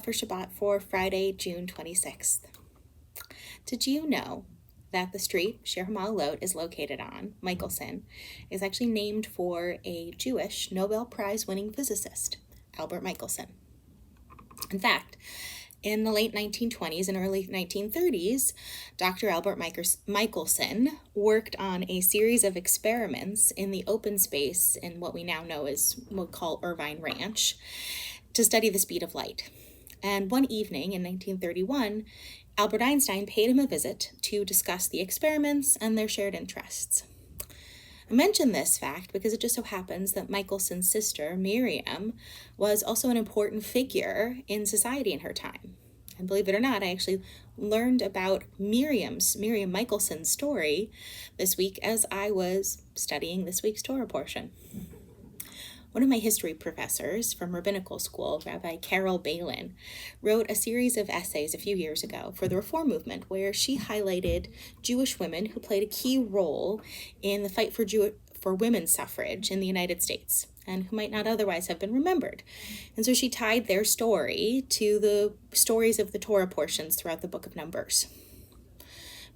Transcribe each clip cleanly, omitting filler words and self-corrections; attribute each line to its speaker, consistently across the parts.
Speaker 1: for Shabbat for Friday, June 26th. Did you know that the street Shir Ma'alot is located on, Michelson, is actually named for a Jewish Nobel Prize winning physicist, Albert Michelson? In fact, in the late 1920s and early 1930s, Dr. Albert Michelson worked on a series of experiments in the open space in what we now know as what we call Irvine Ranch to study the speed of light. And one evening in 1931, Albert Einstein paid him a visit to discuss the experiments and their shared interests. I mention this fact because it just so happens that Michelson's sister, Miriam, was also an important figure in society in her time. And believe it or not, I actually learned about Miriam Michelson's story this week as I was studying this week's Torah portion. One of my history professors from rabbinical school, Rabbi Carol Balin, wrote a series of essays a few years ago for the Reform movement where she highlighted Jewish women who played a key role in the fight for women's suffrage in the United States and who might not otherwise have been remembered. And so she tied their story to the stories of the Torah portions throughout the book of Numbers.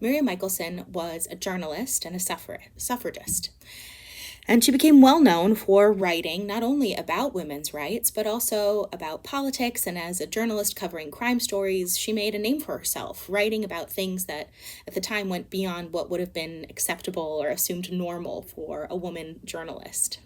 Speaker 1: Miriam Michelson was a journalist and a suffragist. And she became well known for writing not only about women's rights, but also about politics. And as a journalist covering crime stories, she made a name for herself, writing about things that at the time went beyond what would have been acceptable or assumed normal for a woman journalist.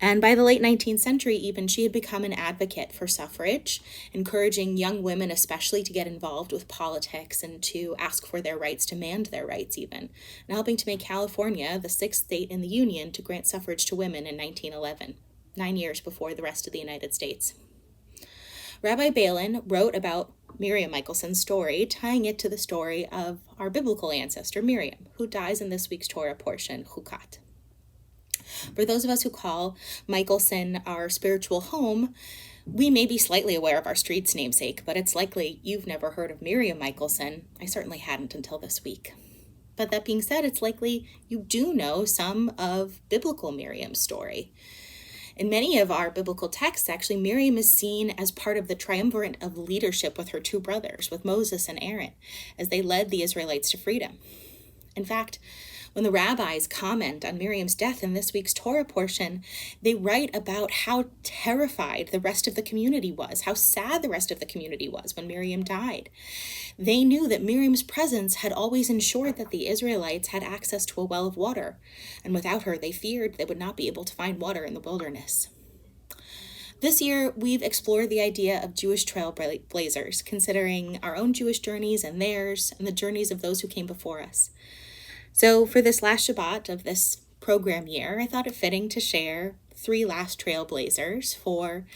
Speaker 1: And by the late 19th century, even, she had become an advocate for suffrage, encouraging young women especially to get involved with politics and to ask for their rights, demand their rights even, and helping to make California the sixth state in the Union to grant suffrage to women in 1911, 9 years before the rest of the United States. Rabbi Balin wrote about Miriam Michelson's story, tying it to the story of our biblical ancestor Miriam, who dies in this week's Torah portion, Chukat. For those of us who call Michelson our spiritual home, we may be slightly aware of our street's namesake, but it's likely you've never heard of Miriam Michelson. I certainly hadn't until this week. But that being said, it's likely you do know some of biblical Miriam's story. In many of our biblical texts, actually, Miriam is seen as part of the triumvirate of leadership with her two brothers, with Moses and Aaron, as they led the Israelites to freedom. In fact, when the rabbis comment on Miriam's death in this week's Torah portion, they write about how terrified the rest of the community was, how sad the rest of the community was when Miriam died. They knew that Miriam's presence had always ensured that the Israelites had access to a well of water, and without her, they feared they would not be able to find water in the wilderness. This year, we've explored the idea of Jewish trailblazers, considering our own Jewish journeys and theirs, and the journeys of those who came before us. So for this last Shabbat of this program year, I thought it fitting to share 3 last trailblazers for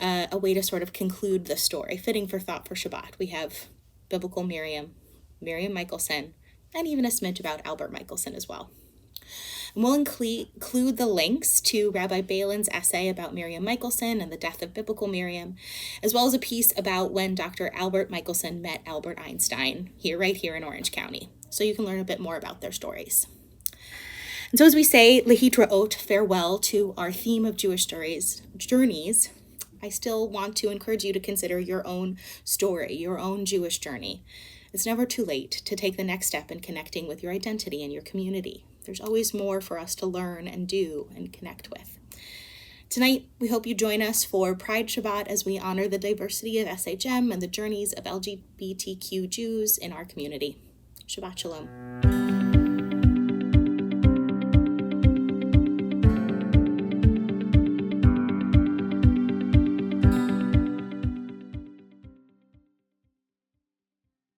Speaker 1: a way to sort of conclude the story, fitting for thought for Shabbat. We have biblical Miriam Michelson, and even a smidge about Albert Michelson as well. And we'll include the links to Rabbi Balin's essay about Miriam Michelson and the death of biblical Miriam, as well as a piece about when Dr. Albert Michelson met Albert Einstein right here in Orange County. So you can learn a bit more about their stories. And so as we say, Lehitraot, farewell to our theme of Jewish journeys, I still want to encourage you to consider your own story, your own Jewish journey. It's never too late to take the next step in connecting with your identity and your community. There's always more for us to learn and do and connect with. Tonight, we hope you join us for Pride Shabbat as we honor the diversity of SHM and the journeys of LGBTQ Jews in our community. Shabbat Shalom.